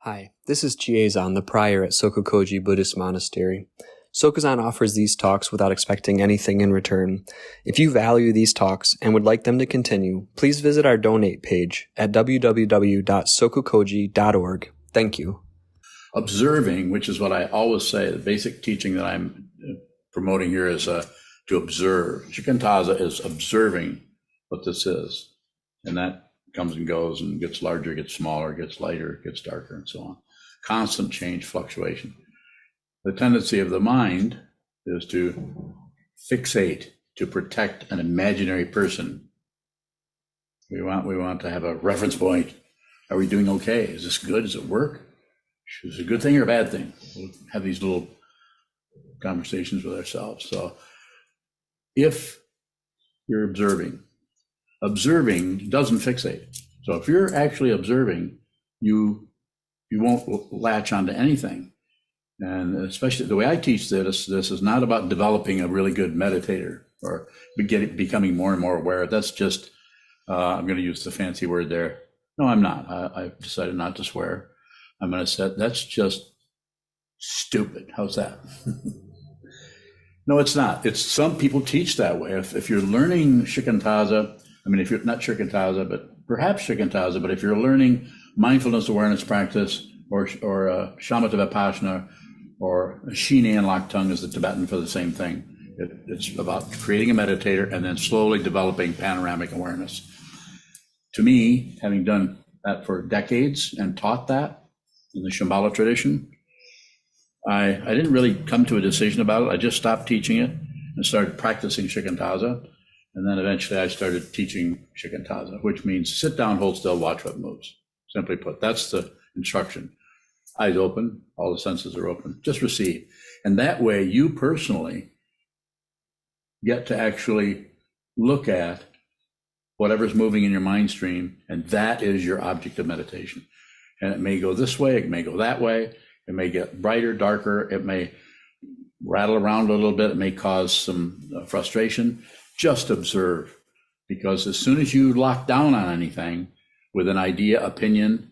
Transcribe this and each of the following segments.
Hi, this is Jiezan, the prior at SokukoJi Buddhist Monastery. Sokuzan offers these talks without expecting anything in return. If you value these talks and would like them to continue, please visit our donate page at www.sokukoji.org. Thank you. Observing, which is what I always say, the basic teaching that I'm promoting here is to observe. Shikantaza is observing what this is. And that comes and goes and gets larger, gets smaller, gets lighter, gets darker, and so on. Constant change, fluctuation. The tendency of the mind is to fixate, to protect an imaginary person. We want to have a reference point. Are we doing okay? Is this good? Does it work? Is it a good thing or a bad thing? We'll have these little conversations with ourselves. So if you're observing doesn't fixate. So if you're actually observing, you won't latch onto anything. And especially the way I teach this is not about developing a really good meditator or becoming more and more aware. That's just, I'm going to use the fancy word there. No, I'm not. I've decided not to swear. I'm going to say that's just stupid. How's that? No, it's not. It's some people teach that way. If you're learning Shikantaza, if you're not Shikantaza, but perhaps Shikantaza, but if you're learning mindfulness awareness practice or Shamatha Vipassana or Shine and Locked Tongue is the Tibetan for the same thing. It's about creating a meditator and then slowly developing panoramic awareness. To me, having done that for decades and taught that in the Shambhala tradition, I didn't really come to a decision about it. I just stopped teaching it and started practicing Shikantaza. And then eventually I started teaching Shikantaza, which means sit down, hold still, watch what moves. Simply put, that's the instruction. Eyes open, all the senses are open, just receive. And that way you personally get to actually look at whatever's moving in your mind stream, and that is your object of meditation. And it may go this way, it may go that way, it may get brighter, darker, it may rattle around a little bit, it may cause some frustration. Just observe, because as soon as you lock down on anything with an idea, opinion,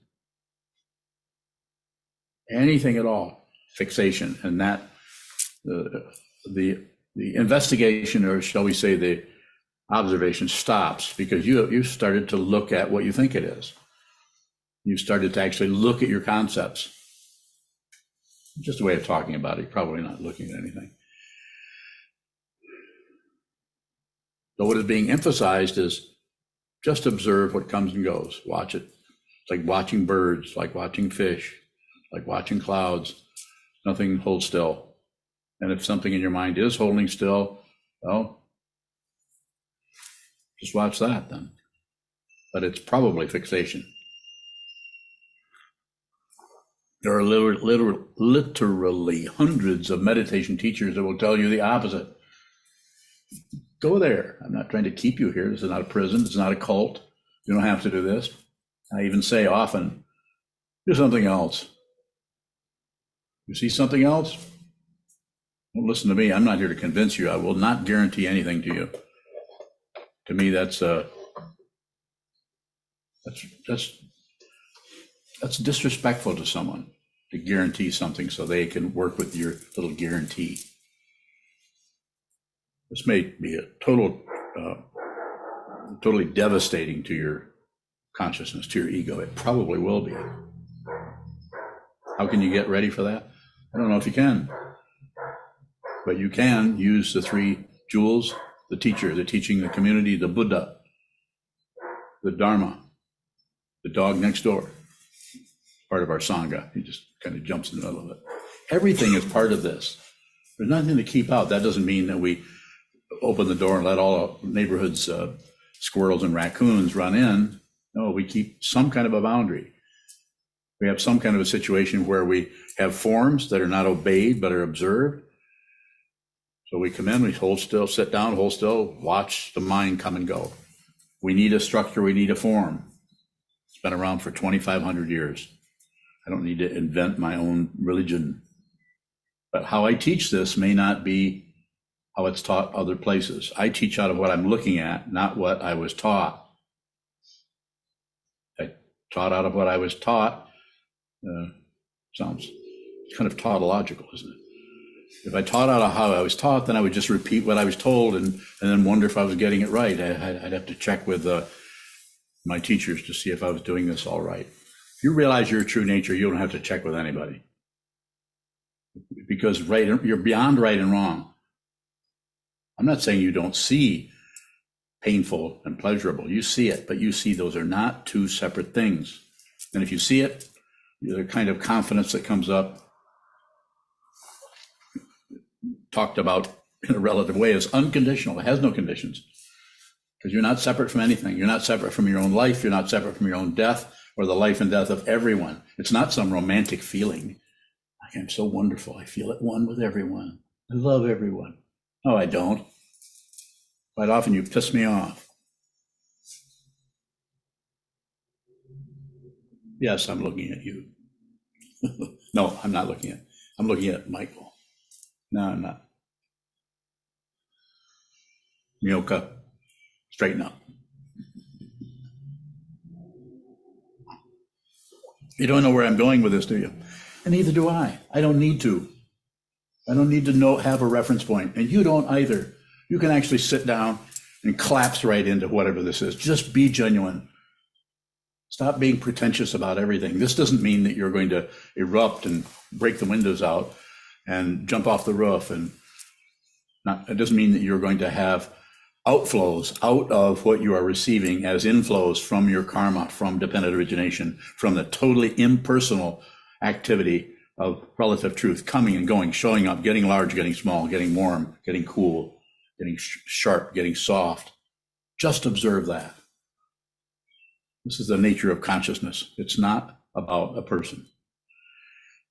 anything at all, fixation, and that the investigation, or shall we say the observation, stops because you started to look at what you think it is. You started to actually look at your concepts. Just a way of talking about it, probably not looking at anything. So what is being emphasized is just observe what comes and goes. Watch it. It's like watching birds, like watching fish, like watching clouds. Nothing holds still. And if something in your mind is holding still, well, just watch that then. But it's probably fixation. There are literally hundreds of meditation teachers that will tell you the opposite. Go there. I'm not trying to keep you here. This is not a prison. This is not a cult. You don't have to do this. I even say often, do something else. You see something else? Don't listen to me. I'm not here to convince you. I will not guarantee anything to you. To me, that's disrespectful to someone to guarantee something so they can work with your little guarantee. This may be a totally devastating to your consciousness, to your ego. It probably will be. How can you get ready for that? I don't know if you can. But you can use the three jewels: the teacher, the teaching, the community, the Buddha, the Dharma, the dog next door. Part of our Sangha. He just kind of jumps in the middle of it. Everything is part of this. There's nothing to keep out. That doesn't mean that we open the door and let all the neighborhood's squirrels and raccoons run in. No, we keep some kind of a boundary. We have some kind of a situation where we have forms that are not obeyed but are observed. So we come in, we hold still, sit down, hold still, watch the mind come and go. We need a structure, we need a form. It's been around for 2,500 years. I don't need to invent my own religion. But how I teach this may not be how it's taught other places. I teach out of what I'm looking at, not what I was taught. I taught out of what I was taught. Sounds kind of tautological, isn't it? If I taught out how I was taught, then I would just repeat what I was told and then wonder if I was getting it right. I'd have to check with my teachers to see if I was doing this all right. If you realize your true nature, you don't have to check with anybody. Because you're beyond right and wrong. I'm not saying you don't see painful and pleasurable. You see it, but you see those are not two separate things. And if you see it, the kind of confidence that comes up, talked about in a relative way, is unconditional. It has no conditions. Because you're not separate from anything. You're not separate from your own life. You're not separate from your own death or the life and death of everyone. It's not some romantic feeling. I am so wonderful. I feel at one with everyone. I love everyone. No, I don't. Quite often you piss me off. Yes, I'm looking at you. No, I'm not looking at. I'm looking at Michael. No, I'm not. Mioka, straighten up. You don't know where I'm going with this, do you? And neither do I. I don't need to. I don't need to have a reference point. And you don't either. You can actually sit down and collapse right into whatever this is. Just be genuine. Stop being pretentious about everything. This doesn't mean that you're going to erupt and break the windows out and jump off the roof. It doesn't mean that you're going to have outflows out of what you are receiving as inflows from your karma, from dependent origination, from the totally impersonal activity of relative truth, coming and going, showing up, getting large, getting small, getting warm, getting cool, getting sharp, getting soft. Just observe that. This is the nature of consciousness. It's not about a person.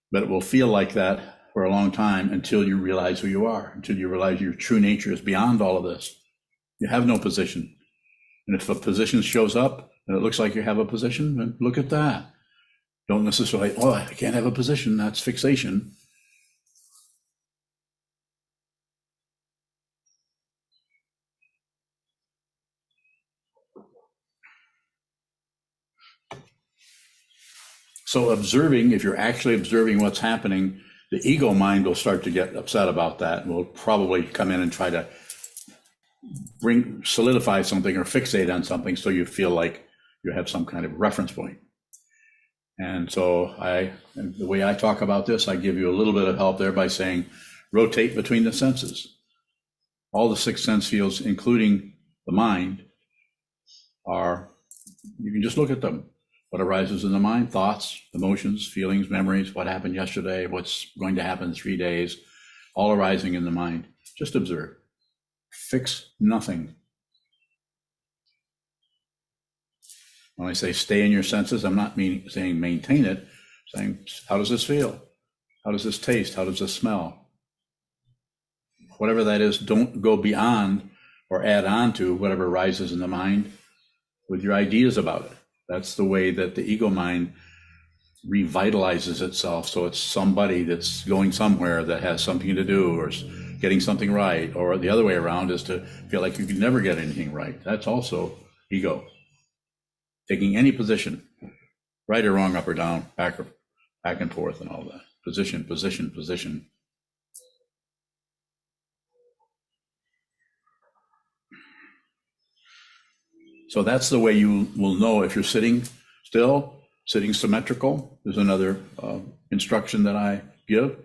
But it will feel like that for a long time until you realize who you are, until you realize your true nature is beyond all of this. You have no position. And if a position shows up and it looks like you have a position, then look at that. Don't necessarily, oh, I can't have a position. That's fixation. So observing, if you're actually observing what's happening, the ego mind will start to get upset about that and will probably come in and try to solidify something or fixate on something so you feel like you have some kind of reference point. And so the way I talk about this, I give you a little bit of help there by saying, rotate between the senses. All the six sense fields, including the mind, you can just look at them. What arises in the mind, thoughts, emotions, feelings, memories, what happened yesterday, what's going to happen in 3 days, all arising in the mind. Just observe. Fix nothing. When I say stay in your senses, I'm not saying maintain it. I'm saying, how does this feel? How does this taste? How does this smell? Whatever that is, don't go beyond or add on to whatever arises in the mind with your ideas about it. That's the way that the ego mind revitalizes itself. So it's somebody that's going somewhere that has something to do or getting something right, or the other way around is to feel like you can never get anything right. That's also ego. Taking any position, right or wrong, up or down, back and forth and all that. Position, position, position. So that's the way you will know if you're sitting still, sitting symmetrical. There's another instruction that I give.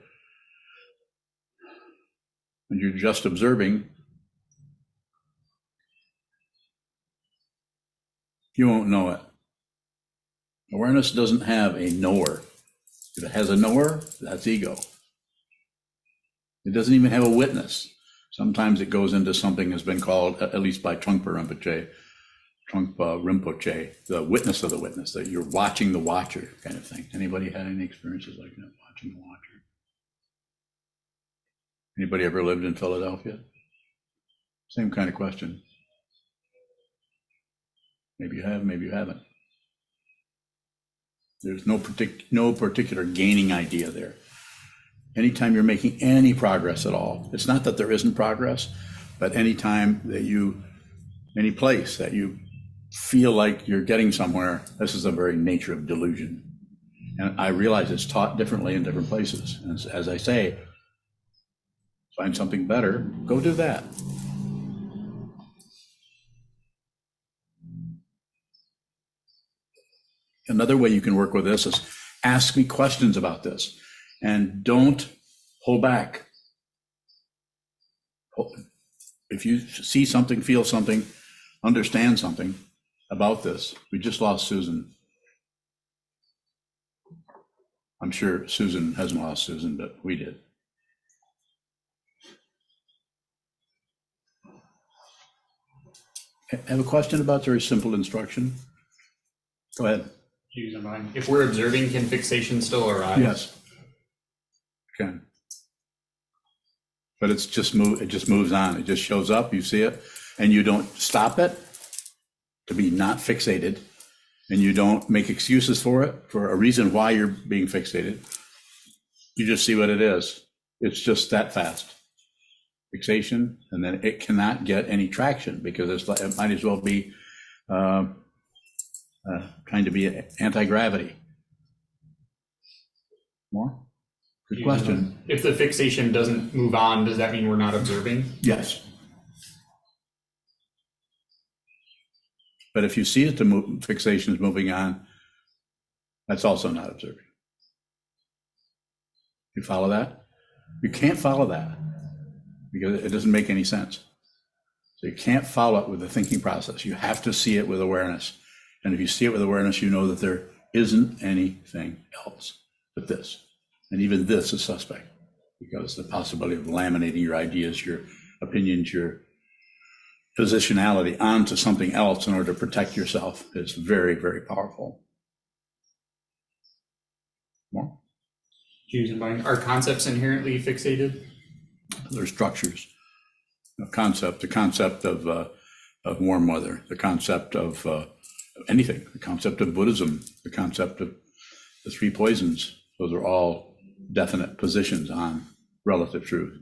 When you're just observing, you won't know it. Awareness doesn't have a knower. If it has a knower, that's ego. It doesn't even have a witness. Sometimes it goes into something that's been called, at least by Trungpa Rinpoche, the witness of the witness, that you're watching the watcher kind of thing. Anybody had any experiences like that, watching the watcher? Anybody ever lived in Philadelphia? Same kind of question. Maybe you have, maybe you haven't. There's no particular gaining idea there. Anytime you're making any progress at all, it's not that there isn't progress, but anytime that any place that you feel like you're getting somewhere, this is the very nature of delusion. And I realize it's taught differently in different places. And as I say, find something better, go do that. Another way you can work with this is ask me questions about this, and don't hold back. If you see something, feel something, understand something about this, we just lost Susan. I'm sure Susan hasn't lost Susan, but we did. Have a question about very simple instruction? Go ahead. If we're observing, can fixation still arise? Yes. Okay. But it just moves on. It just shows up, you see it, and you don't stop it to be not fixated, and you don't make excuses for it, for a reason why you're being fixated. You just see what it is. It's just that fast. Fixation, and then it cannot get any traction because it might as well be trying to be anti-gravity. More? Good question. If the fixation doesn't move on, does that mean we're not observing? Yes. But if you see that the fixation is moving on, that's also not observing. You follow that? You can't follow that because it doesn't make any sense. So you can't follow it with the thinking process. You have to see it with awareness. And if you see it with awareness, you know that there isn't anything else but this. And even this is suspect because the possibility of laminating your ideas, your opinions, your positionality onto something else in order to protect yourself is very, very powerful. More? Are concepts inherently fixated? They're structures. The concept of warm weather, the concept of anything, the concept of Buddhism, the concept of the three poisons, those are all definite positions on relative truth.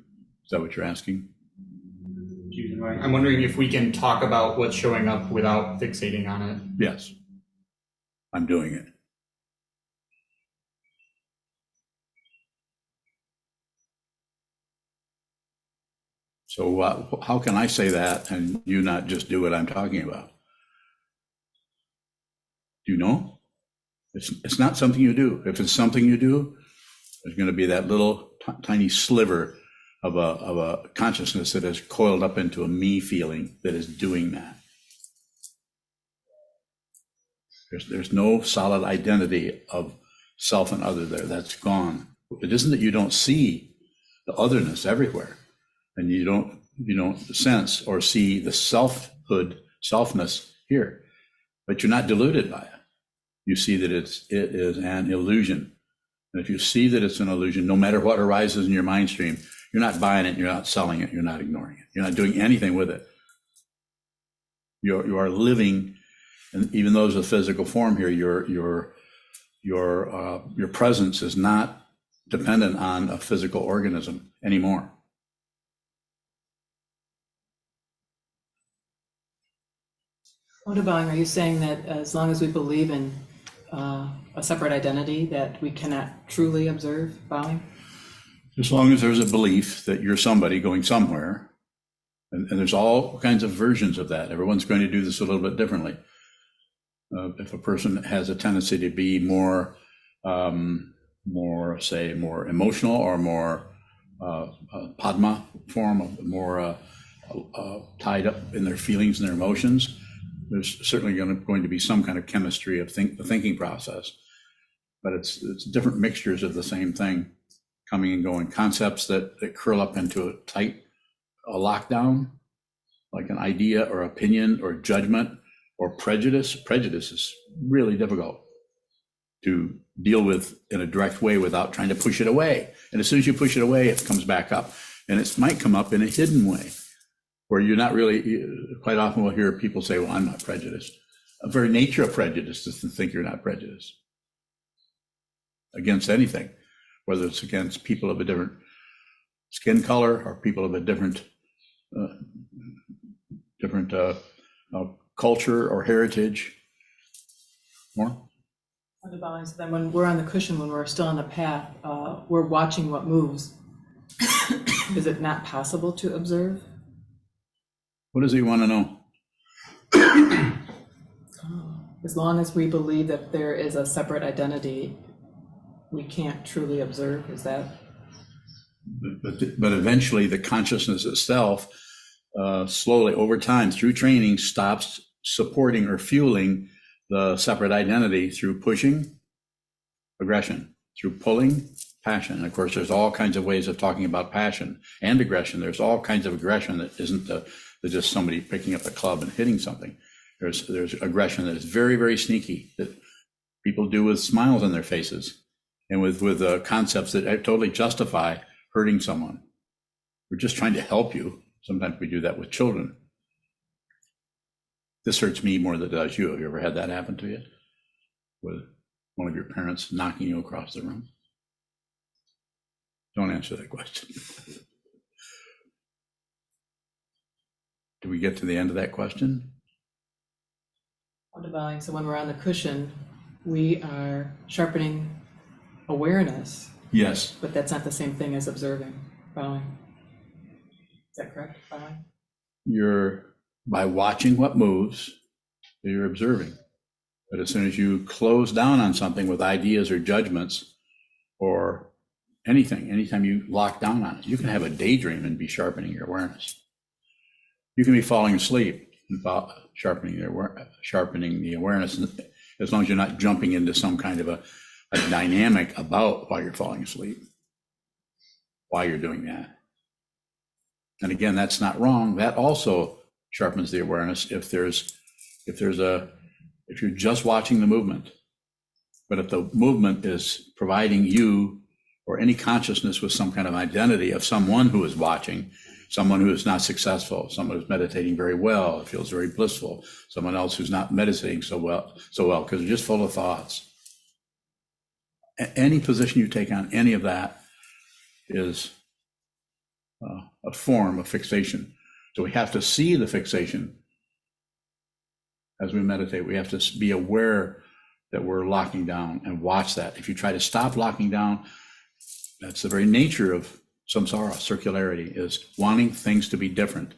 Is that what you're asking? I'm wondering if we can talk about what's showing up without fixating on it. Yes, I'm doing it. So how can I say that and you not just do what I'm talking about? Do you know? It's not something you do. If it's something you do, there's going to be that little tiny sliver of a consciousness that is coiled up into a me feeling that is doing that. There's no solid identity of self and other there. That's gone. It isn't that you don't see the otherness everywhere, and you don't sense or see the selfness here, but you're not deluded by it. You see that it is an illusion. And if you see that it's an illusion, no matter what arises in your mind stream, you're not buying it, you're not selling it, you're not ignoring it, you're not doing anything with it. You are living, and even though there's a physical form here, your presence is not dependent on a physical organism anymore. What about, are you saying that as long as we believe in a separate identity, that we cannot truly observe bowing? As long as there's a belief that you're somebody going somewhere, and there's all kinds of versions of that. Everyone's going to do this a little bit differently. If a person has a tendency to be more emotional or more padma form, more tied up in their feelings and their emotions, there's certainly going to be some kind of chemistry of the thinking process, but it's different mixtures of the same thing coming and going. Concepts that curl up into a lockdown, like an idea or opinion or judgment or prejudice. Prejudice is really difficult to deal with in a direct way without trying to push it away. And as soon as you push it away, it comes back up, and it might come up in a hidden way, where you're not really, quite often we'll hear people say, well, I'm not prejudiced. The very nature of prejudice is to think you're not prejudiced against anything, whether it's against people of a different skin color or people of a different culture or heritage. More? So then when we're on the cushion, when we're still on the path, we're watching what moves. Is it not possible to observe? What does he want to know? As long as we believe that there is a separate identity, we can't truly observe. Is that? But eventually the consciousness itself, slowly over time through training, stops supporting or fueling the separate identity through pushing, aggression, through pulling, passion. And of course, there's all kinds of ways of talking about passion and aggression. There's all kinds of aggression that isn't just somebody picking up a club and hitting something. There's aggression that is very, very sneaky that people do with smiles on their faces and with concepts that totally justify hurting someone. We're just trying to help you. Sometimes we do that with children. This hurts me more than it does you. Have you ever had that happen to you? With one of your parents knocking you across the room? Don't answer that question. Do we get to the end of that question? So when we're on the cushion, we are sharpening awareness. Yes. But that's not the same thing as observing. Following. Is that correct? Following? By watching what moves, you're observing. But as soon as you close down on something with ideas or judgments or anything, anytime you lock down on it, you can have a daydream and be sharpening your awareness. You can be falling asleep and sharpening the awareness, as long as you're not jumping into some kind of a dynamic about why you're falling asleep, why you're doing that. And again, that's not wrong. That also sharpens the awareness if you're just watching the movement. But if the movement is providing you or any consciousness with some kind of identity of someone who is watching, someone who is not successful, someone who's meditating very well, it feels very blissful, someone else who's not meditating so well, because they're just full of thoughts. Any position you take on any of that is a form of fixation. So we have to see the fixation as we meditate. We have to be aware that we're locking down and watch that. If you try to stop locking down, that's the very nature of samsara, circularity, is wanting things to be different.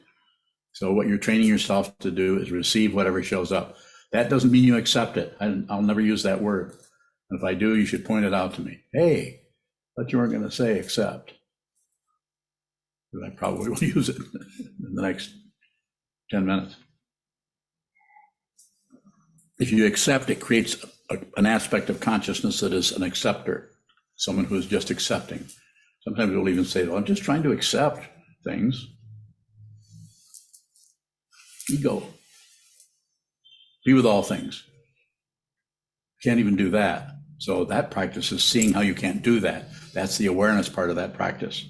So what you're training yourself to do is receive whatever shows up. That doesn't mean you accept it. I'll never use that word. And if I do, you should point it out to me. Hey, but you weren't going to say accept. But I probably will use it in the next 10 minutes. If you accept, it creates an aspect of consciousness that is an acceptor, someone who is just accepting. Sometimes we'll even say, well, I'm just trying to accept things. Ego. Be with all things. Can't even do that. So that practice is seeing how you can't do that. That's the awareness part of that practice.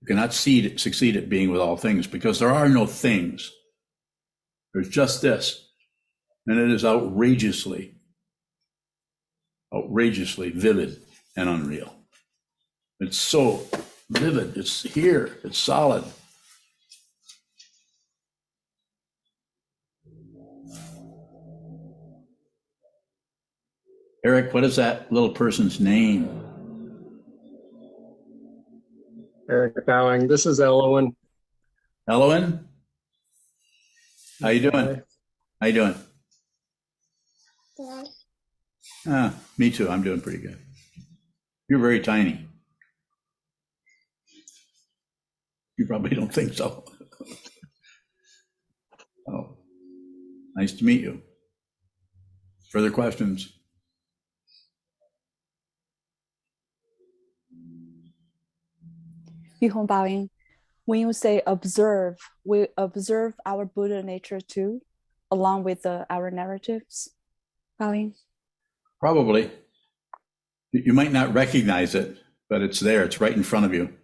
You cannot succeed at being with all things because there are no things. There's just this. And it is outrageously vivid and unreal. It's so vivid. It's here. It's solid. Eric, what is that little person's name? Eric Bowing. This is Elowen. Elowen? How you doing? How you doing? Good. Me too. I'm doing pretty good. You're very tiny. You probably don't think so. Oh, nice to meet you. Further questions? Bihong Baoing, when you say observe, we observe our Buddha nature too, along with our narratives, Baoing? Probably. You might not recognize it, but it's there. It's right in front of you.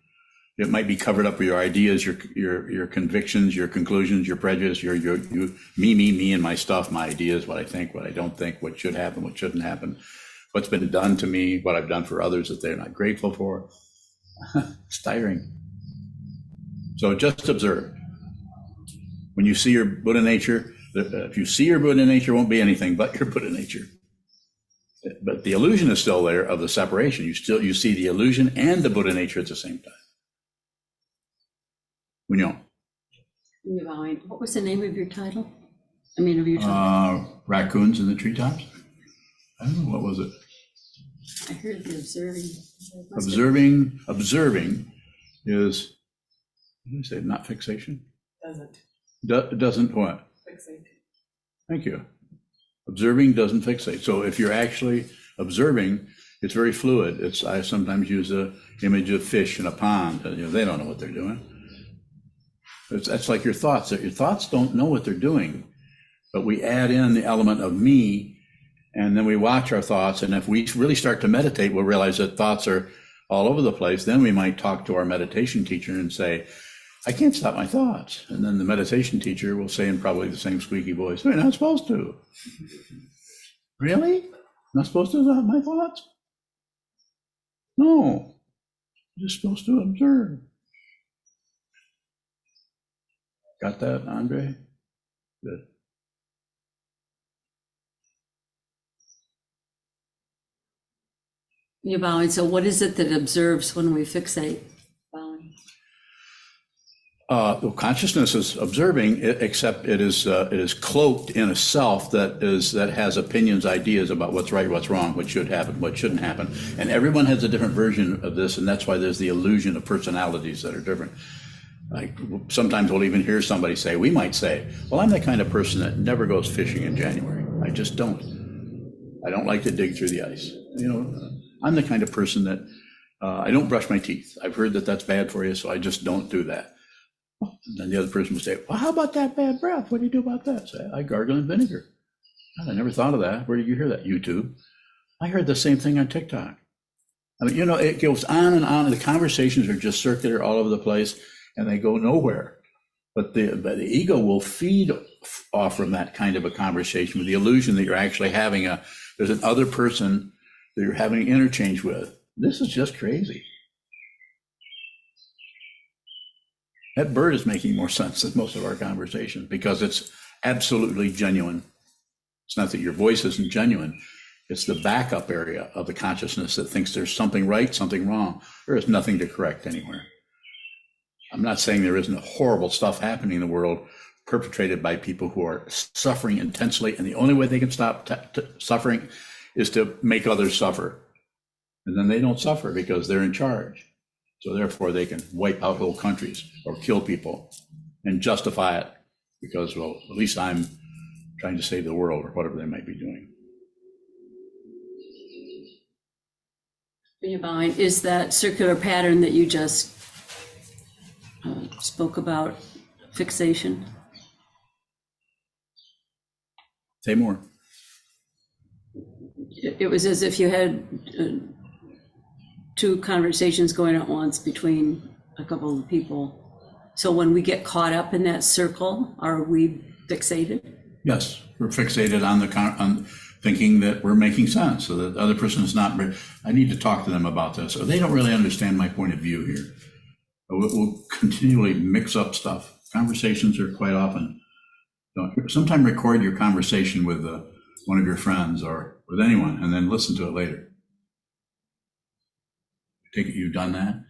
It might be covered up with your ideas, your convictions, your conclusions, your prejudice, me, and my stuff, my ideas, what I think, what I don't think, what should happen, what shouldn't happen, what's been done to me, what I've done for others that they're not grateful for. It's tiring. So just observe. When you see your Buddha nature, if you see your Buddha nature, it won't be anything but your Buddha nature. But the illusion is still there of the separation. You see the illusion and the Buddha nature at the same time. What was the name of your title? Of your title? Raccoons in the treetops? I don't know, what was it? I heard the observing. Observing is, what did I say, not fixation? Doesn't what? Fixate. Thank you. Observing doesn't fixate. So if you're actually observing, it's very fluid. I sometimes use an image of fish in a pond. They don't know what they're doing. That's like your thoughts. Your thoughts don't know what they're doing, but we add in the element of me, and then we watch our thoughts. And if we really start to meditate, we'll realize that thoughts are all over the place. Then we might talk to our meditation teacher and say, I can't stop my thoughts. And then the meditation teacher will say in probably the same squeaky voice, you're not supposed to. Really? Not supposed to stop my thoughts? No. You're just supposed to observe. Got that, Andre? Good. You're bowing. So what is it that observes when we fixate? Bowing. Well, consciousness is observing, except it is cloaked in a self that has opinions, ideas about what's right, what's wrong, what should happen, what shouldn't happen, and everyone has a different version of this, and that's why there's the illusion of personalities that are different. Like sometimes we'll even hear somebody say, we might say, well, I'm the kind of person that never goes fishing in January. I just don't. I don't like to dig through the ice. I'm the kind of person that I don't brush my teeth. I've heard that that's bad for you, so I just don't do that. And then the other person will say, well, how about that bad breath? What do you do about that? Say, I gargle in vinegar. God, I never thought of that. Where did you hear that? YouTube. I heard the same thing on TikTok. It goes on and on. And the conversations are just circular all over the place, and they go nowhere. But the ego will feed off from that kind of a conversation with the illusion that you're actually having there's an other person that you're having an interchange with. This is just crazy. That bird is making more sense than most of our conversations because it's absolutely genuine. It's not that your voice isn't genuine. It's the backup area of the consciousness that thinks there's something right, something wrong. There is nothing to correct anywhere. I'm not saying there isn't horrible stuff happening in the world perpetrated by people who are suffering intensely, and the only way they can stop suffering is to make others suffer. And then they don't suffer because they're in charge. So therefore they can wipe out whole countries or kill people and justify it because, well, at least I'm trying to save the world or whatever they might be doing. Is that circular pattern that you just spoke about fixation? Say more. It was as if you had two conversations going at once between a couple of people. So when we get caught up in that circle, are we fixated? Yes, we're fixated on thinking that we're making sense, so that the other person is not. I need to talk to them about this, or they don't really understand my point of view here. We'll continually mix up stuff. Conversations are quite often. Sometime record your conversation with one of your friends or with anyone, and then listen to it later. Take it you've done that?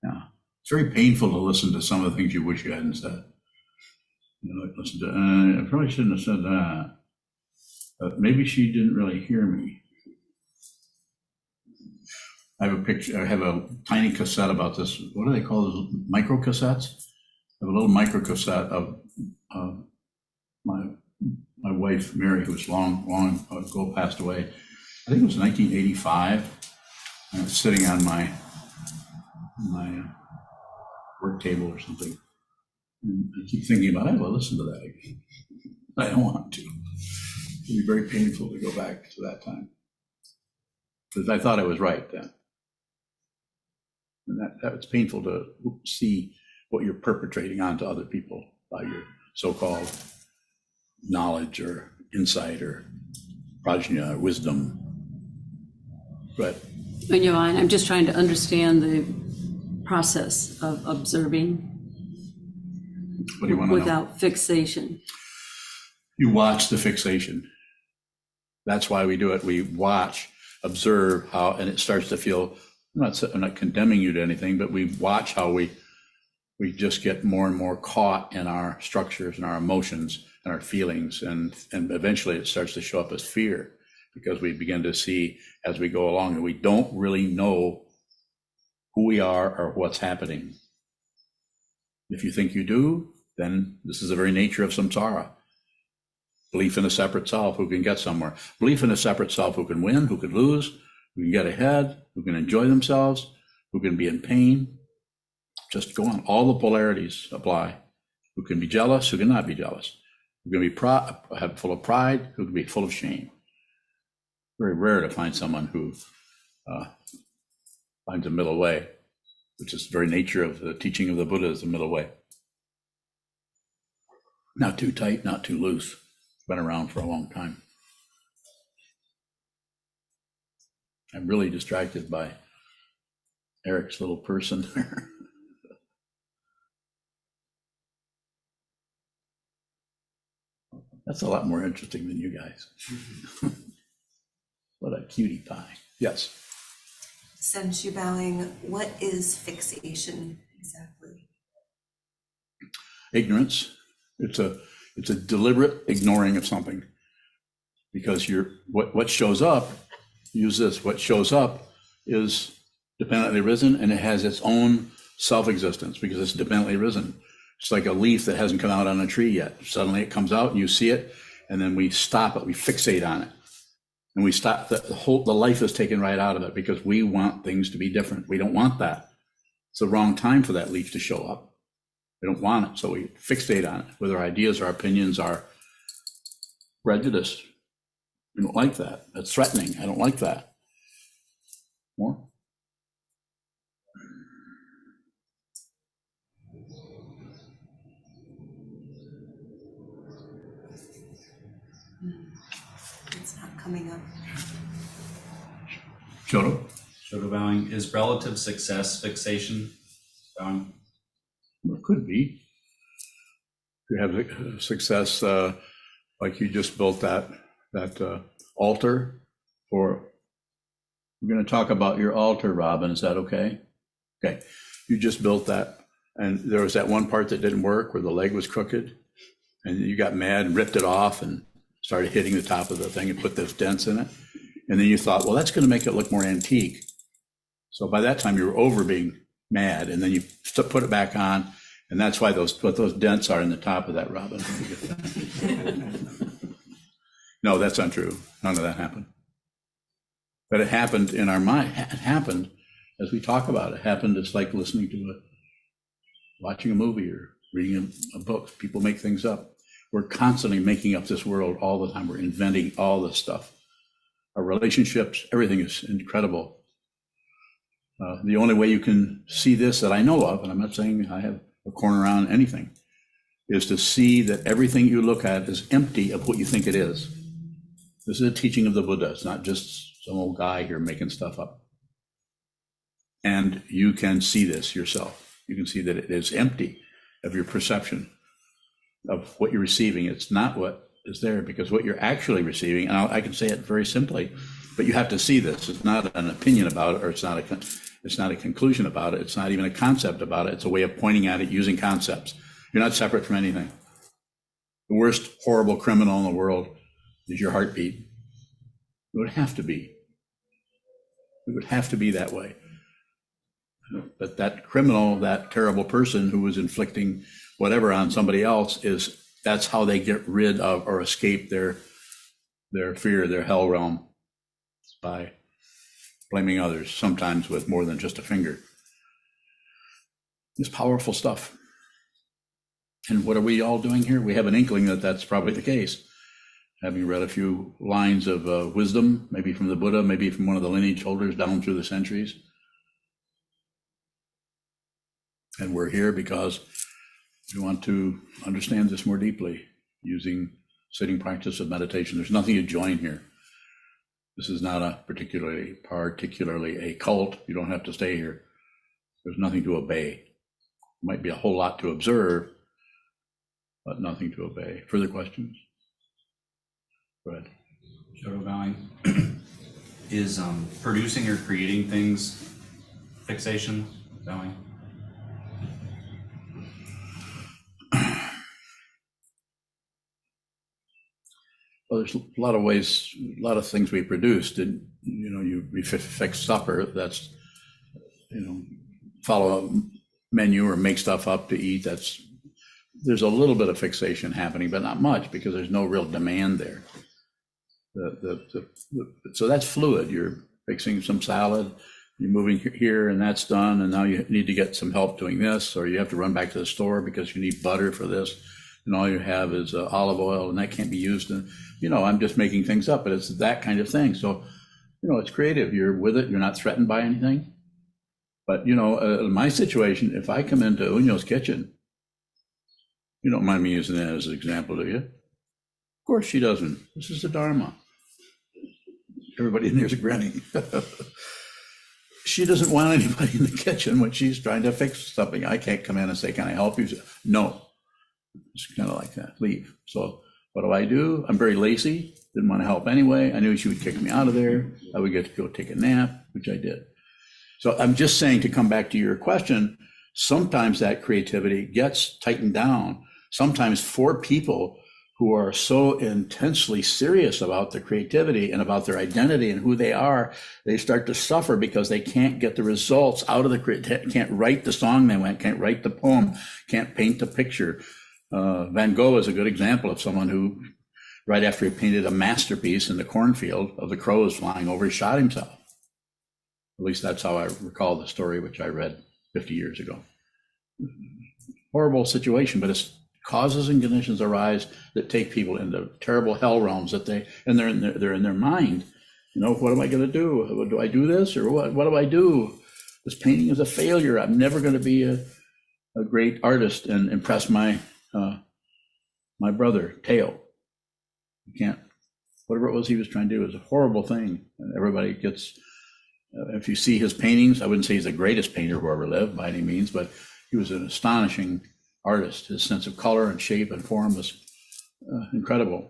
Yeah. It's very painful to listen to some of the things you wish you hadn't said. Listen to, I probably shouldn't have said that. But maybe she didn't really hear me. I have a picture, I have a tiny cassette about this. What do they call those? Micro cassettes? I have a little micro cassette of my wife, Mary, who's long ago passed away. I think it was 1985. And it's sitting on my work table or something. And I keep thinking about, I will listen to that again. I don't want to. It'd be very painful to go back to that time. Because I thought I was right then. And it's painful to see what you're perpetrating onto other people by your so-called knowledge or insight or prajna or wisdom. But In your mind, I'm just trying to understand the process of observing what do you want to know? without fixation. You watch the fixation. That's why we do it. We watch, observe how, and it starts to feel, I'm not condemning you to anything, but we watch how we just get more and more caught in our structures and our emotions and our feelings. And eventually it starts to show up as fear, because we begin to see as we go along that we don't really know who we are or what's happening. If you think you do, then this is the very nature of samsara. Belief in a separate self who can get somewhere. Belief in a separate self who can win, who can lose, who can get ahead, who can enjoy themselves, who can be in pain. Just go on. All the polarities apply. Who can be jealous, who cannot be jealous. Who can be full of pride, who can be full of shame. Very rare to find someone who finds a middle way, which is the very nature of the teaching of the Buddha, is the middle way. Not too tight, not too loose. Been around for a long time. I'm really distracted by Eric's little person there. That's a lot more interesting than you guys. What a cutie pie. Yes. Since you're bowing, what is fixation exactly? Ignorance. It's a deliberate ignoring of something, because what shows up, use this, what shows up is dependently risen, and it has its own self-existence because it's dependently risen. It's like a leaf that hasn't come out on a tree yet. Suddenly it comes out and you see it, and then we stop it, we fixate on it. And we stop, the life is taken right out of it because we want things to be different. We don't want that. It's the wrong time for that leaf to show up. We don't want it, so we fixate on it with our ideas, our opinions, our prejudice. We don't like that. That's threatening. I don't like that. More? It's not coming up. Shoto? Shoto bowing. Is relative success fixation bowing? Well, it could be. If you have success, like you just built that altar for, we're going to talk about your altar, Robin. Is that okay? Okay. You just built that, and there was that one part that didn't work where the leg was crooked, and you got mad and ripped it off and started hitting the top of the thing and put those dents in it. And then you thought, well, that's going to make it look more antique. So by that time you were over being mad, and then you put it back on, and that's why those dents are in the top of that, Robin. No, that's untrue. None of that happened. But it happened in our mind. It happened as we talk about it. It happened. It's like listening to watching a movie or reading a book. People make things up. We're constantly making up this world all the time. We're inventing all this stuff. Our relationships, everything is incredible. The only way you can see this that I know of, and I'm not saying I have a corner on anything, is to see that everything you look at is empty of what you think it is. This is a teaching of the Buddha. It's not just some old guy here making stuff up. And you can see this yourself. You can see that it is empty of your perception of what you're receiving. It's not what is there, because what you're actually receiving, and I can say it very simply, but you have to see this. It's not an opinion about it, or it's not a conclusion about it. It's not even a concept about it. It's a way of pointing at it using concepts. You're not separate from anything. The worst horrible criminal in the world is your heartbeat. It would have to be. It would have to be that way. But that criminal, that terrible person who was inflicting whatever on somebody else, that's how they get rid of or escape their fear, their hell realm, by blaming others, sometimes with more than just a finger. It's powerful stuff. And what are we all doing here? We have an inkling that that's probably the case. Having read a few lines of wisdom, maybe from the Buddha, maybe from one of the lineage holders down through the centuries. And we're here because we want to understand this more deeply using sitting practice of meditation. There's nothing to join here. This is not a particularly a cult. You don't have to stay here. There's nothing to obey. There might be a whole lot to observe, but nothing to obey. Further questions? Go ahead. Shadow bowing. Is producing or creating things fixation, bowing? Well, there's a lot of ways, a lot of things we produced, and we fix supper. That's follow a menu or make stuff up to eat. There's a little bit of fixation happening, but not much because there's no real demand there. So that's fluid. You're fixing some salad, you're moving here, and that's done, and now you need to get some help doing this, or you have to run back to the store because you need butter for this, and all you have is olive oil, and that can't be used. And I'm just making things up, but it's that kind of thing. So it's creative. You're with it. You're not threatened by anything. But in my situation, if I come into Unyo's kitchen, you don't mind me using that as an example, do you? Of course she doesn't. This is the Dharma. Everybody in there's grinning. She doesn't want anybody in the kitchen when she's trying to fix something. I can't come in and say, "Can I help you?" No. It's kind of like that. Leave. So what do? I'm very lazy. Didn't want to help anyway. I knew she would kick me out of there. I would get to go take a nap, which I did. So I'm just saying, to come back to your question, sometimes that creativity gets tightened down. Sometimes for people who are so intensely serious about their creativity and about their identity and who they are, they start to suffer because they can't get the results out of can't write the song they want, can't write the poem, can't paint the picture. Van Gogh is a good example of someone who, right after he painted a masterpiece in the cornfield of the crows flying over, he shot himself. At least that's how I recall the story, which I read 50 years ago. Horrible situation, but it's causes and conditions arise that take people into terrible hell realms they're in their mind. What am I going to do? Do I do this, or what do I do? This painting is a failure. I'm never going to be a great artist and impress my brother, Teo. You can't. Whatever it was he was trying to do is a horrible thing. And everybody gets, if you see his paintings, I wouldn't say he's the greatest painter who ever lived by any means, but he was an astonishing artist. His sense of color and shape and form was incredible.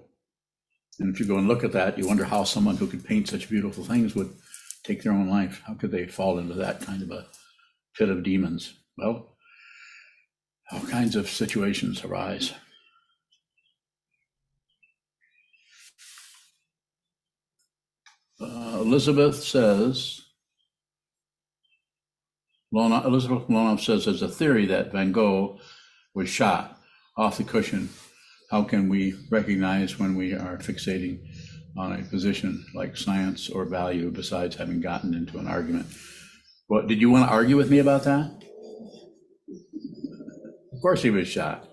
And if you go and look at that, you wonder how someone who could paint such beautiful things would take their own life. How could they fall into that kind of a pit of demons? Well, all kinds of situations arise. Elizabeth Lonoff says there's a theory that Van Gogh was shot off the cushion. How can we recognize when we are fixating on a position like science or value besides having gotten into an argument? What, did you want to argue with me about that? Of course he was shot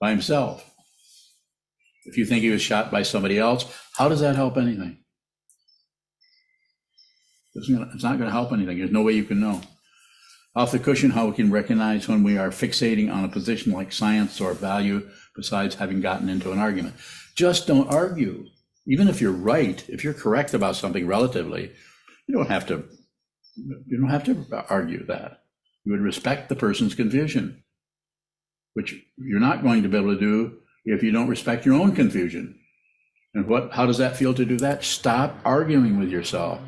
by himself. If you think he was shot by somebody else, how does that help anything? It's not going to help anything. There's no way you can know. Off the cushion, how we can recognize when we are fixating on a position like science or value besides having gotten into an argument. Just don't argue. Even if you're right, if you're correct about something relatively, you don't have to argue that. You would respect the person's confusion, which you're not going to be able to do if you don't respect your own confusion. And how does that feel to do that? Stop arguing with yourself.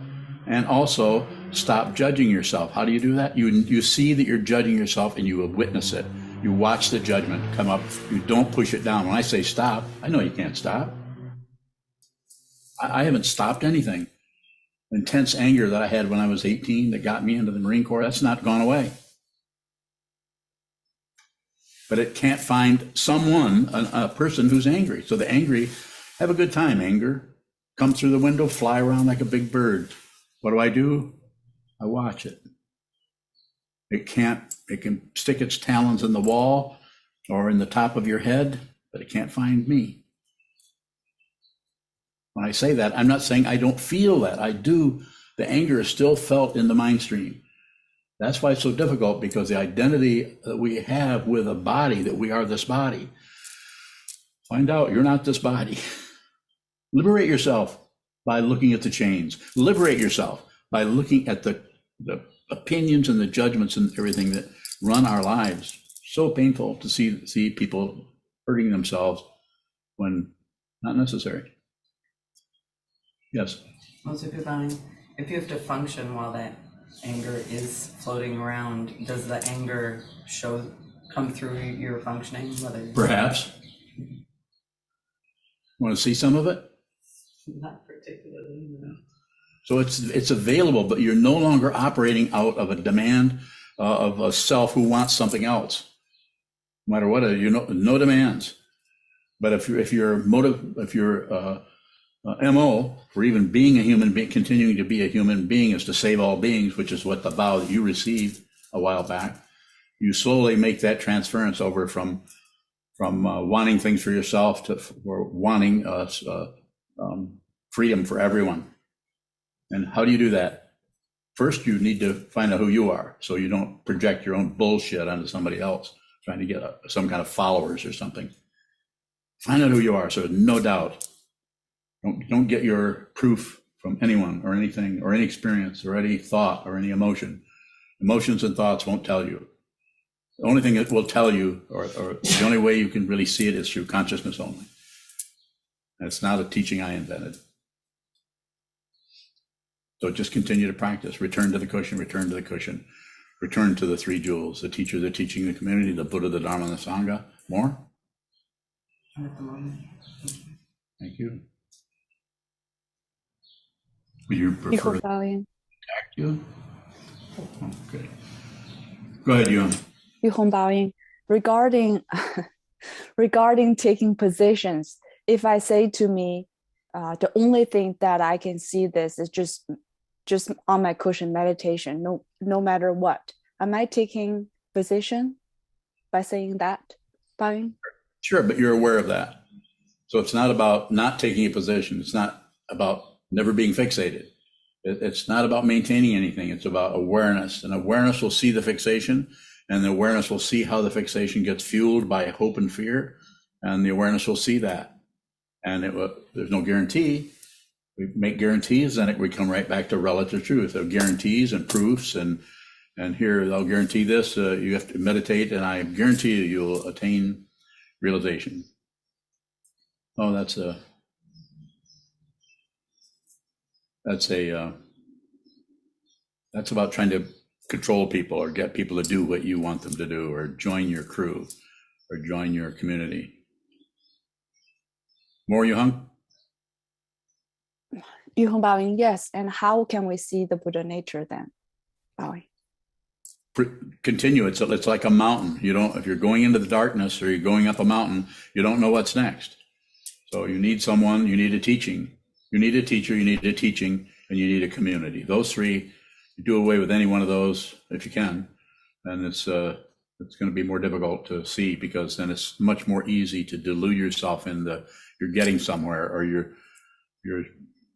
And also stop judging yourself. How do you do that? You see that you're judging yourself and you will witness it. You watch the judgment come up. You don't push it down. When I say stop, I know you can't stop. I haven't stopped anything. Intense anger that I had when I was 18 that got me into the Marine Corps, that's not gone away. But it can't find someone, a person who's angry. So the angry, have a good time, anger. Come through the window, fly around like a big bird. What do? I watch it. It can stick its talons in the wall or in the top of your head, but it can't find me. When I say that, I'm not saying I don't feel that. I do. The anger is still felt in the mind stream. That's why it's so difficult, because the identity that we have with a body, that we are this body. Find out you're not this body. Liberate yourself by looking at the chains. Liberate yourself by looking at the opinions and the judgments and everything that run our lives. So painful to see people hurting themselves when not necessary. Yes. Sokuzan, if you have to function while that anger is floating around, does the anger come through your functioning? Perhaps. Want to see some of it? Not particularly, no. So it's available, but you're no longer operating out of a demand of a self who wants something else. No matter what, no demands. But if your MO for even being a human being, continuing to be a human being, is to save all beings, which is what the vow that you received a while back, you slowly make that transference over from wanting things for yourself to wanting freedom for everyone. And how do you do that? First, you need to find out who you are, so you don't project your own bullshit onto somebody else, trying to get some kind of followers or something. Find out who you are, so there's no doubt. Don't get your proof from anyone or anything or any experience or any thought or any emotion. Emotions and thoughts won't tell you. The only thing that will tell you, or the only way you can really see it, is through consciousness only. And it's not a teaching I invented. So just continue to practice. Return to the cushion, return to the cushion. Return to the three jewels, the teacher, the teaching, the community, the Buddha, the Dharma, and the Sangha. More? At the moment. Thank you. Would you prefer to contact you? Okay. Go ahead, Yuan. Regarding taking positions, if I say to me, the only thing that I can see this is just on my cushion meditation, no matter what. Am I taking position by saying that, Baoying? Sure, but you're aware of that. So it's not about not taking a position. It's not about never being fixated. It's not about maintaining anything. It's about awareness. And awareness will see the fixation, and the awareness will see how the fixation gets fueled by hope and fear. And the awareness will see that. And there's no guarantee. We make guarantees, then we come right back to relative truth of guarantees and proofs. And here, I'll guarantee this, you have to meditate, and I guarantee you'll attain realization. Oh, that's about trying to control people or get people to do what you want them to do, or join your crew or join your community. More, Yuheng? Yuheng Baoying, yes. And how can we see the Buddha nature then? Baoying. Continue. It's like a mountain. If you're going into the darkness or you're going up a mountain, you don't know what's next. So you need someone, you need a teaching. You need a teacher, you need a teaching, and you need a community. Those three, you do away with any one of those if you can, and it's going to be more difficult to see, because then it's much more easy to delude yourself in you're getting somewhere, or you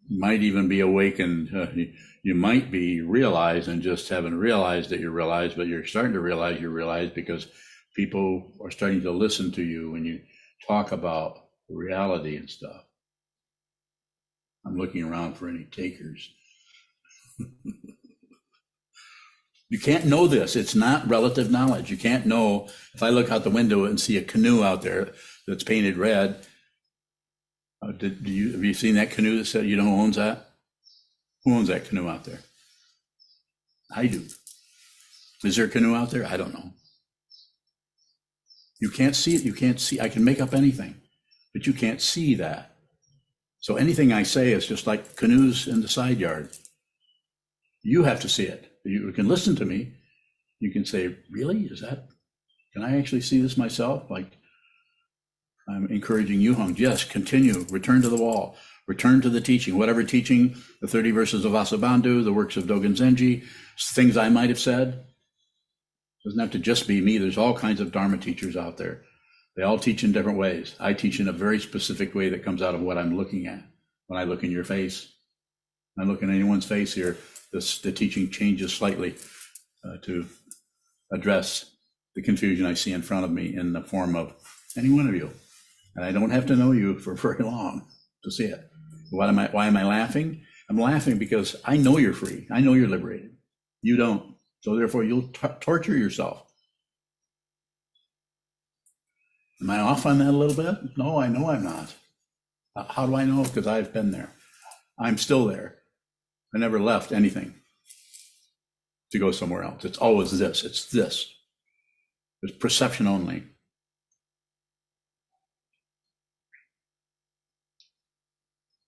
might even be awakened. You might be realized and just haven't realized that you're realized, but you're starting to realize you're realized because people are starting to listen to you when you talk about reality and stuff. I'm looking around for any takers. You can't know this. It's not relative knowledge. You can't know. If I look out the window and see a canoe out there that's painted red, have you seen that canoe that said, you know who owns that? Who owns that canoe out there? I do. Is there a canoe out there? I don't know. You can't see it. You can't see. I can make up anything, but you can't see that. So anything I say is just like canoes in the side yard. You have to see it. You can listen to me. You can say, really? Can I actually see this myself? Like, I'm encouraging Yuheng, yes, continue, return to the wall, return to the teaching, whatever teaching, the 30 verses of Vasubandhu, the works of Dogen Zenji, things I might have said. Doesn't have to just be me. There's all kinds of Dharma teachers out there. They all teach in different ways. I teach in a very specific way that comes out of what I'm looking at. When I look in your face, I look in anyone's face here, the teaching changes slightly to address the confusion I see in front of me in the form of any one of you. And I don't have to know you for very long to see it. Why am I laughing? I'm laughing because I know you're free. I know you're liberated. You don't. So therefore you'll torture yourself. Am I off on that a little bit? No, I know I'm not. How do I know? Because I've been there. I'm still there. I never left anything to go somewhere else. It's always this. It's this. It's perception only.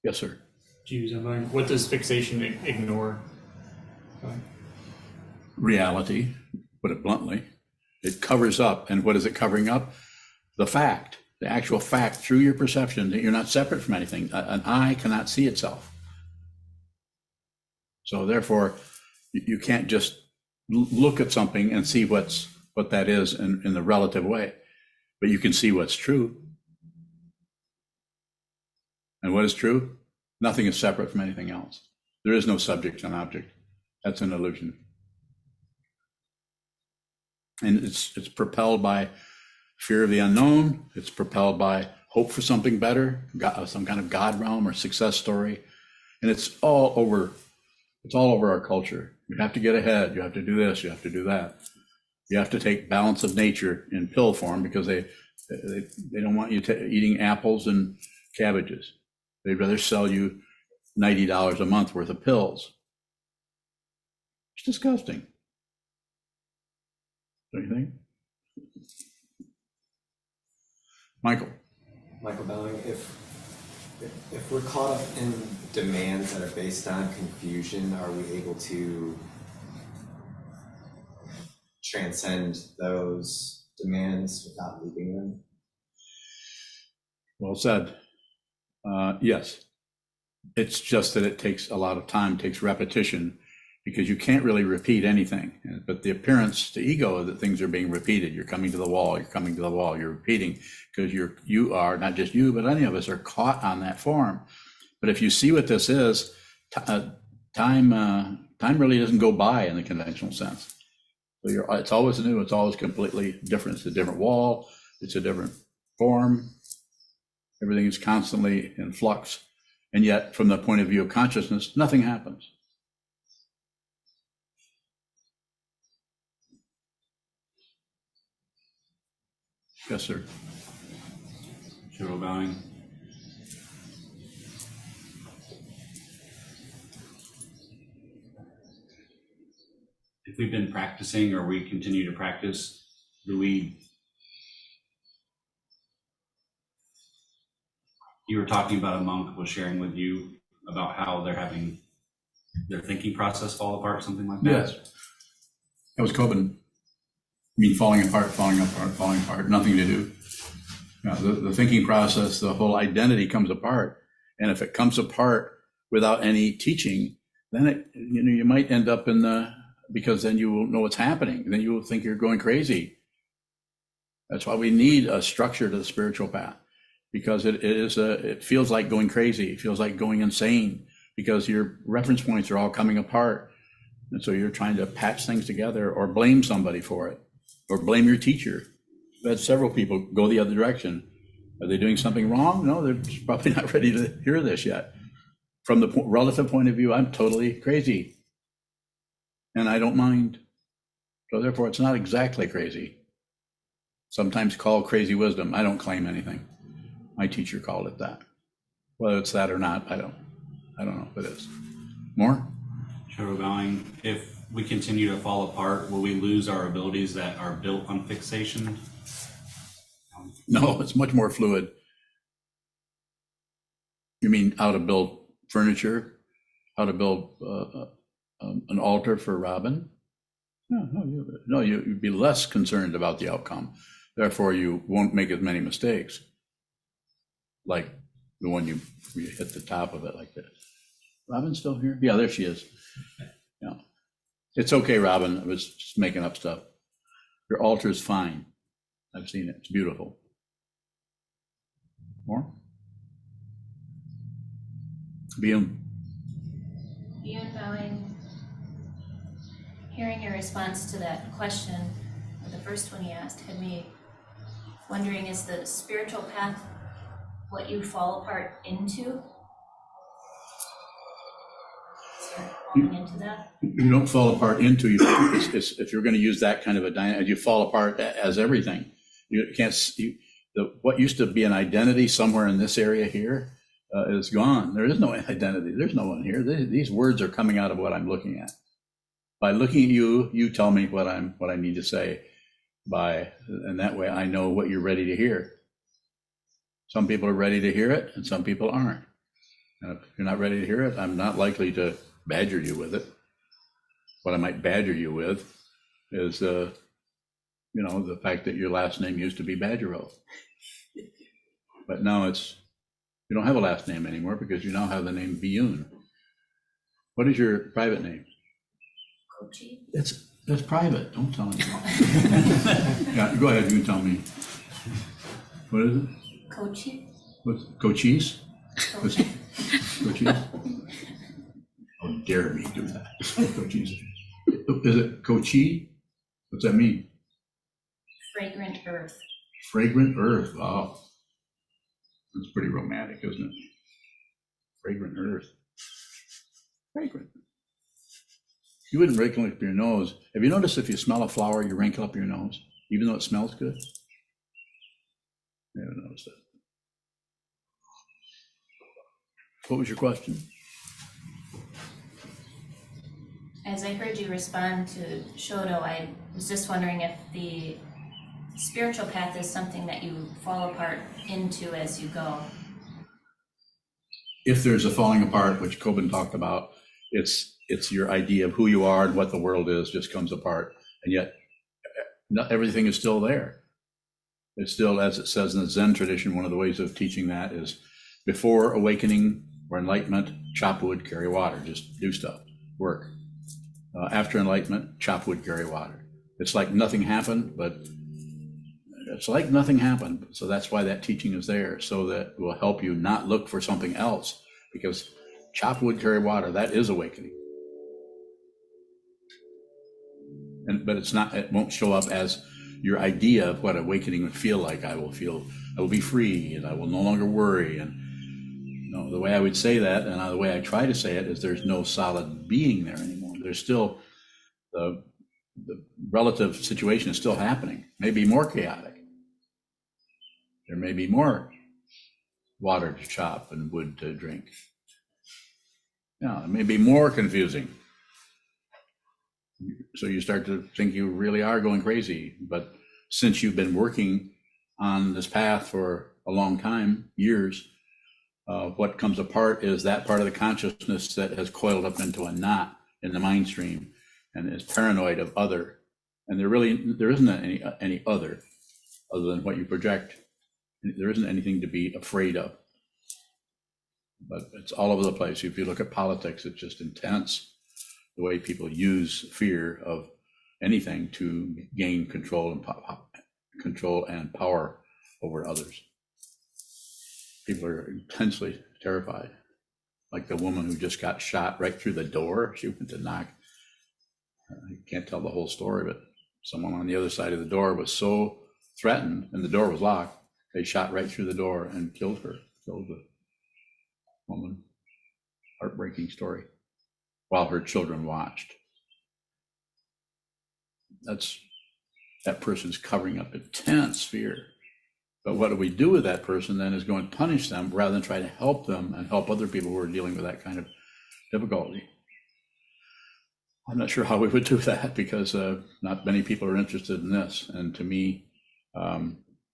Yes, sir. What does fixation ignore? Reality, put it bluntly. It covers up. And what is it covering up? The fact, the actual fact through your perception that you're not separate from anything. An eye cannot see itself. So therefore, you can't just look at something and see what that is in the relative way, but you can see what's true. And what is true? Nothing is separate from anything else. There is no subject and object. That's an illusion. And it's propelled by fear of the unknown. It's propelled by hope for something better, some kind of God realm or success story. And it's all over our culture. You have to get ahead. You have to do this. You have to do that. You have to take balance of nature in pill form because they don't want you eating apples and cabbages. They'd rather sell you $90 a month worth of pills. It's disgusting. Don't you think? Michael Bowing, if we're caught up in demands that are based on confusion, are we able to transcend those demands without leaving them? Well said. Yes. It's just that it takes a lot of time, takes repetition, because you can't really repeat anything. But the appearance to ego is that things are being repeated. You're coming to the wall, you're coming to the wall, you're repeating, because you are, not just you, but any of us are caught on that form. But if you see what this is, time really doesn't go by in the conventional sense. So it's always new, it's always completely different. It's a different wall, it's a different form. Everything is constantly in flux. And yet, from the point of view of consciousness, nothing happens. Yes, sir. Shadow bowing. If we've been practicing or we continue to practice, you were talking about a monk was sharing with you about how they're having their thinking process fall apart, something like that? Yes. That was Coben. I mean, falling apart, nothing to do. The thinking process, the whole identity comes apart. And if it comes apart without any teaching, then you might end up because then you won't know what's happening. Then you will think you're going crazy. That's why we need a structure to the spiritual path, because it feels like going crazy. It feels like going insane because your reference points are all coming apart. And so you're trying to patch things together or blame somebody for it. Or blame your teacher. I've had several people go the other direction. Are they doing something wrong? No, they're probably not ready to hear this yet. From the relative point of view, I'm totally crazy. And I don't mind. So therefore, it's not exactly crazy. Sometimes called crazy wisdom. I don't claim anything. My teacher called it that. Whether it's that or not, I don't know if it is. More? Shadow bowing. If we continue to fall apart, will we lose our abilities that are built on fixation? No, it's much more fluid. You mean how to build furniture, how to build an altar for Robin? No, you'd be less concerned about the outcome. Therefore, you won't make as many mistakes. Like the one you hit the top of it like this. Robin's still here? Yeah, there she is. Yeah. It's okay, Robin. I was just making up stuff. Your altar is fine. I've seen it. It's beautiful. More? Beyond bowing. Hearing your response to that question, or the first one he asked, had me wondering, is the spiritual path what you fall apart into? Into that? You don't fall apart into you. If you're going to use that kind of a dynamic, you fall apart as everything. You can't. What used to be an identity somewhere in this area here, is gone. There is no identity. There's no one here. These words are coming out of what I'm looking at. By looking at you, you tell me what I need to say. And that way I know what you're ready to hear. Some people are ready to hear it, and some people aren't. And if you're not ready to hear it, I'm not likely to badger you with it. What I might badger you with is, the fact that your last name used to be Badgerow. But now you don't have a last name anymore because you now have the name Biyun. What is your private name? Koji. That's private. Don't tell anyone. Yeah, go ahead. You can tell me. What is it? Koji. What's Cochise? Cochise? How dare me do that? Cochise. Is it Kochi? What's that mean? Fragrant earth. Fragrant earth. Wow. That's pretty romantic, isn't it? Fragrant earth. Fragrant. You wouldn't wrinkle up your nose. Have you noticed if you smell a flower, you wrinkle up your nose, even though it smells good? I haven't noticed that. What was your question? As I heard you respond to Shodo, I was just wondering if the spiritual path is something that you fall apart into as you go. If there's a falling apart, which Kobin talked about, it's your idea of who you are and what the world is just comes apart. And yet not everything is still there. It's still, as it says in the Zen tradition, one of the ways of teaching that is before awakening or enlightenment, chop wood, carry water, just do stuff, work. After enlightenment, chop wood, carry water. It's like nothing happened, but it's like nothing happened. So that's why that teaching is there, so that it will help you not look for something else, because chop wood, carry water, that is awakening. But it's not, it won't show up as your idea of what awakening would feel like. I will be free and I will no longer worry. And the way I would say that, and the way I try to say it, is there's no solid being there anymore. There's still the relative situation is still happening, maybe more chaotic. There may be more water to chop and wood to drink. It may be more confusing. So you start to think you really are going crazy. But since you've been working on this path for a long time, years, what comes apart is that part of the consciousness that has coiled up into a knot in the mind stream and is paranoid of other. And there isn't any other than what you project. There isn't anything to be afraid of. But it's all over the place. If you look at politics, it's just intense, the way people use fear of anything to gain control and power over others. People are intensely terrified. Like the woman who just got shot right through the door. She went to knock. I can't tell the whole story, but someone on the other side of the door was so threatened, and the door was locked, they shot right through the door and killed the woman. Heartbreaking story. While her children watched. That person's covering up intense fear. But what do we do with that person then is go and punish them rather than try to help them and help other people who are dealing with that kind of difficulty. I'm not sure how we would do that, because not many people are interested in this. And to me,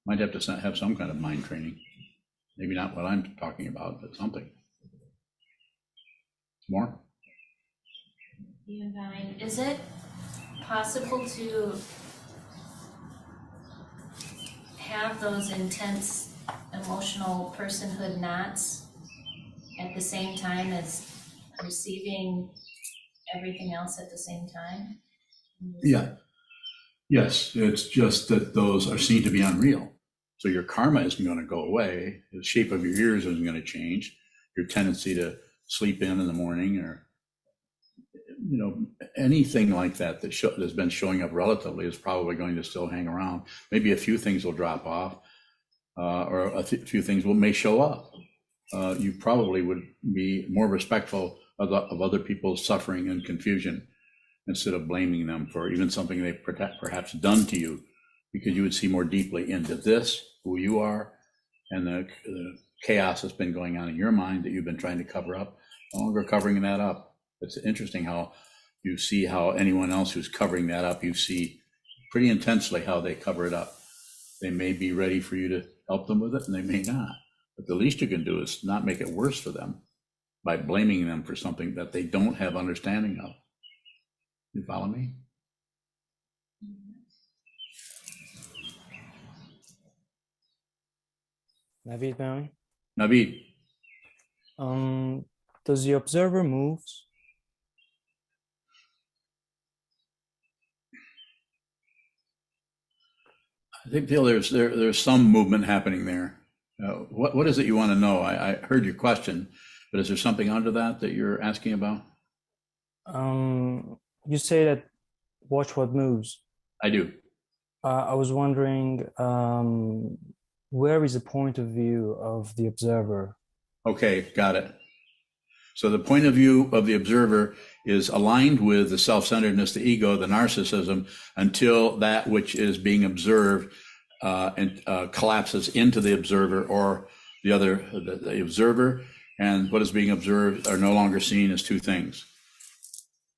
might have to have some kind of mind training. Maybe not what I'm talking about, but something. More? Is it possible to have those intense emotional personhood knots at the same time as receiving everything else at the same time? Yeah. Yes, it's just that those are seen to be unreal. So your karma isn't going to go away. The shape of your ears isn't going to change. Your tendency to sleep in the morning, or anything like that has been showing up relatively is probably going to still hang around. Maybe a few things will drop off, or a few things may show up. You probably would be more respectful of other people's suffering and confusion instead of blaming them for even something they've perhaps done to you, because you would see more deeply into this, who you are, and the chaos that's been going on in your mind that you've been trying to cover up, no longer covering that up. It's interesting how you see how anyone else who's covering that up, you see pretty intensely how they cover it up. They may be ready for you to help them with it, and they may not. But the least you can do is not make it worse for them by blaming them for something that they don't have understanding of. You follow me? Navid bowing. Navid. Does the observer move? I think there's some movement happening there. What is it you want to know? I heard your question, but is there something under that you're asking about? You say that watch what moves. I do. I was wondering, where is the point of view of the observer? Okay, got it. So the point of view of the observer is aligned with the self-centeredness, the ego, the narcissism, until that which is being observed collapses into the observer, or the observer and what is being observed are no longer seen as two things.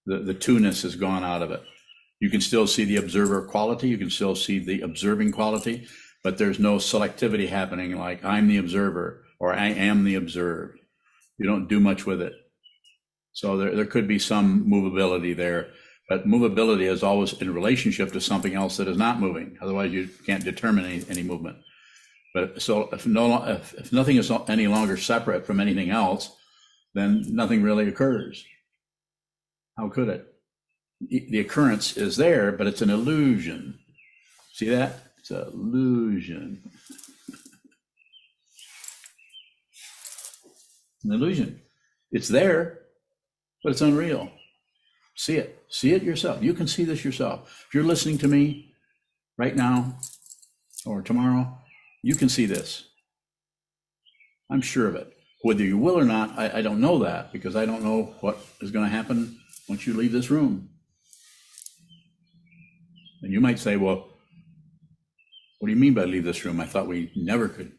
The two-ness has gone out of it. You can still see the observer quality, you can still see the observing quality, but there's no selectivity happening like I'm the observer or I am the observed. You don't do much with it. So there could be some movability there, but movability is always in relationship to something else that is not moving. Otherwise, you can't determine any movement. But so if nothing is any longer separate from anything else, then nothing really occurs. How could it? The occurrence is there, but it's an illusion. See that? It's an illusion. An illusion. It's there, but it's unreal. See it. See it yourself. You can see this yourself. If you're listening to me right now or tomorrow, you can see this. I'm sure of it. Whether you will or not, I don't know that, because I don't know what is going to happen once you leave this room. And you might say, well, what do you mean by leave this room? I thought we never could.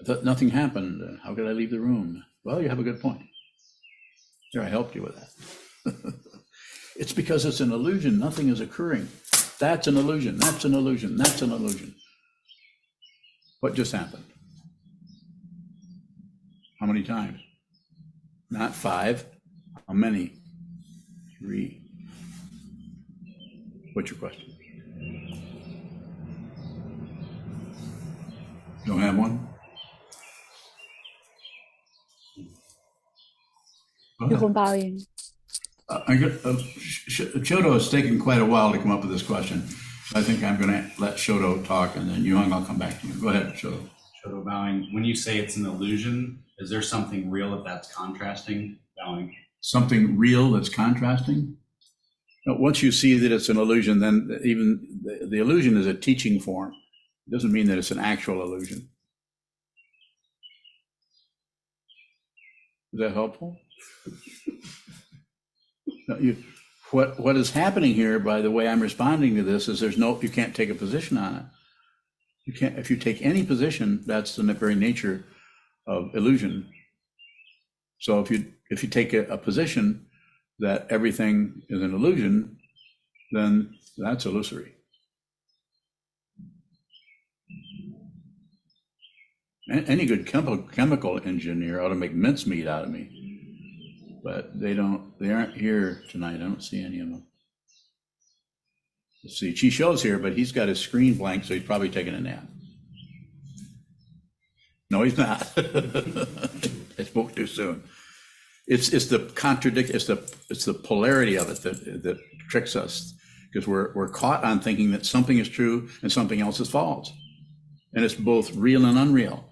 I thought nothing happened. How could I leave the room? Well, you have a good point. Here, I helped you with that. It's because it's an illusion. Nothing is occurring. That's an illusion. That's an illusion. That's an illusion. What just happened? How many times? Not 5. How many? 3. What's your question? Don't have one? Bowing. Shoto has taken quite a while to come up with this question. So I think I'm going to let Shoto talk, and then Yuang, I'll come back to you. Go ahead, Shoto. Shoto bowing. When you say it's an illusion, is there something real that's contrasting? Bowing. Something real that's contrasting? No, once you see that it's an illusion, then even the illusion is a teaching form. It doesn't mean that it's an actual illusion. Is that helpful? No, what is happening here, by the way I'm responding to this, is you can't take a position on it. You can't. If you take any position, that's the very nature of illusion. So if you take a position that everything is an illusion, then that's illusory. Any good chemical engineer ought to make mincemeat out of me, but they aren't here tonight. I don't see any of them. Let's see, Chisho's here, but he's got his screen blank, so he's probably taking a nap. No, he's not. I spoke too soon. It's the polarity of it that tricks us, because we're caught on thinking that something is true and something else is false, and it's both real and unreal.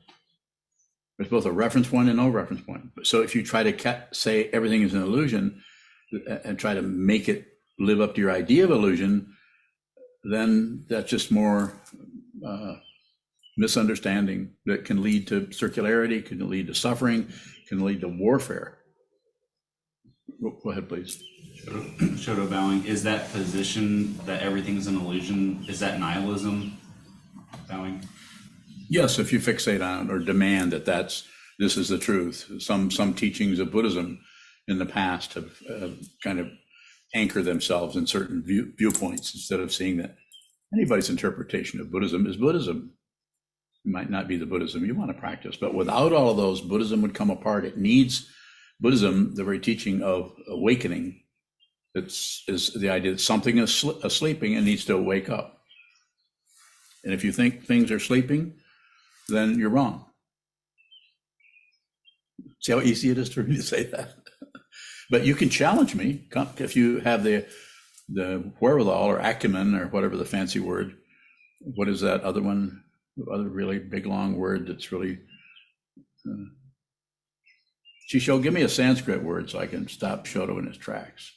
There's both a reference point and no reference point. So if you try to say everything is an illusion and try to make it live up to your idea of illusion, then that's just more misunderstanding that can lead to circularity, can lead to suffering, can lead to warfare. Go ahead, please. Shoto bowing. Is that position that everything's an illusion, is that nihilism? Bowing. Yes, if you fixate on it or demand that that's this is the truth. Some teachings of Buddhism in the past have kind of anchored themselves in certain viewpoints instead of seeing that anybody's interpretation of Buddhism is Buddhism. It might not be the Buddhism you want to practice, but without all of those, Buddhism would come apart. It needs Buddhism, the very teaching of awakening. Is the idea that something is sleeping and needs to wake up. And if you think things are sleeping, then you're wrong. See how easy it is for me to say that? But you can challenge me if you have the wherewithal or acumen or whatever the fancy word. What is that other one? The other really big long word that's really. Shisho, give me a Sanskrit word so I can stop Shoto in his tracks.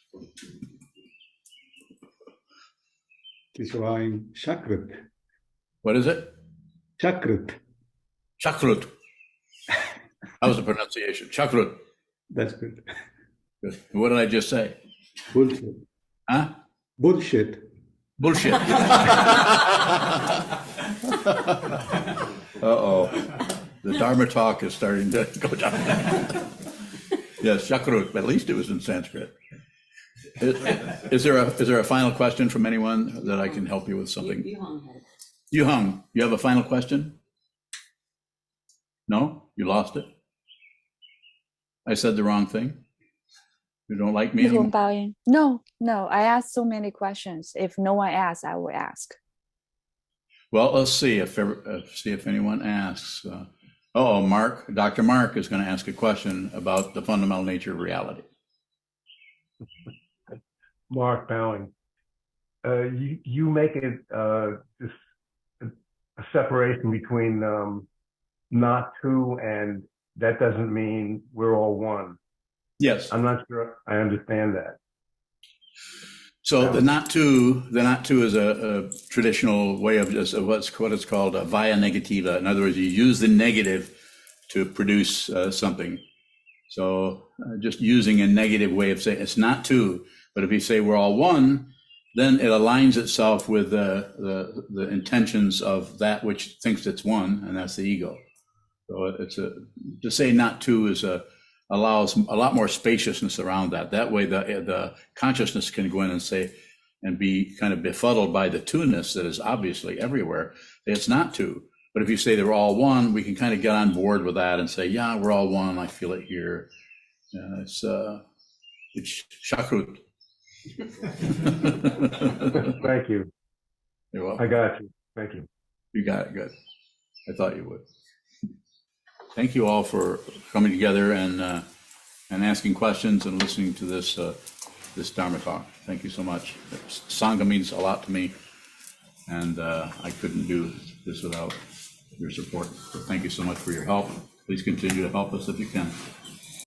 Chakrut. What is it? Chakrut. Chakrut. How was the pronunciation? Chakrut. That's good. Good. What did I just say? Bullshit. Huh? Bullshit. Bullshit. Uh-oh. The Dharma talk is starting to go down. Yes, Chakrut. At least it was in Sanskrit. Is there a final question from anyone that I can help you with something? Yuhung, you have a final question? No? You lost it? I said the wrong thing? You don't like me anymore? No. I asked so many questions. If no one asks, I will ask. Well, let's see if anyone asks. Dr. Mark is going to ask a question about the fundamental nature of reality. Mark Bowing, you make it just a separation between not two, and that doesn't mean we're all one. Yes. I'm not sure I understand that. So the not two is a traditional way of just what is called a via negativa. In other words, you use the negative to produce something. So just using a negative way of saying it's not two, but if you say we're all one, then it aligns itself with the intentions of that which thinks it's one, and that's the ego. So to say not two allows a lot more spaciousness around that. That way the consciousness can go in and say, and be kind of befuddled by the two-ness that is obviously everywhere. It's not two. But if you say they're all one, we can kind of get on board with that and say, yeah, we're all one. I feel it here. It's Chakrut. Thank you. You're welcome. I got you. Thank you. You got it. Good. I thought you would. Thank you all for coming together and asking questions and listening to this Dharma talk. Thank you so much. Sangha means a lot to me, and I couldn't do this without your support. So thank you so much for your help. Please continue to help us if you can.